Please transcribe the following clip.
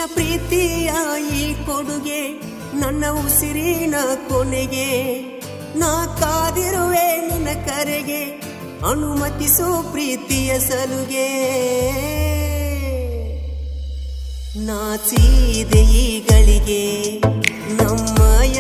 ಪ್ರೀತಿಯ ಈ ಕೊಡುಗೆ ನನ್ನ ಉಸಿರಿನ ಕೊನೆಗೆ ನಾ ಕಾದಿರುವೆ ನಿನ್ನ ಕರೆಗೆ ಅನುಮತಿಸು ಪ್ರೀತಿಯ ಸಲುಗೆ ನಾಚಿದೆ ಈ ಗಳಿಗೆ ನಮ್ಮಯ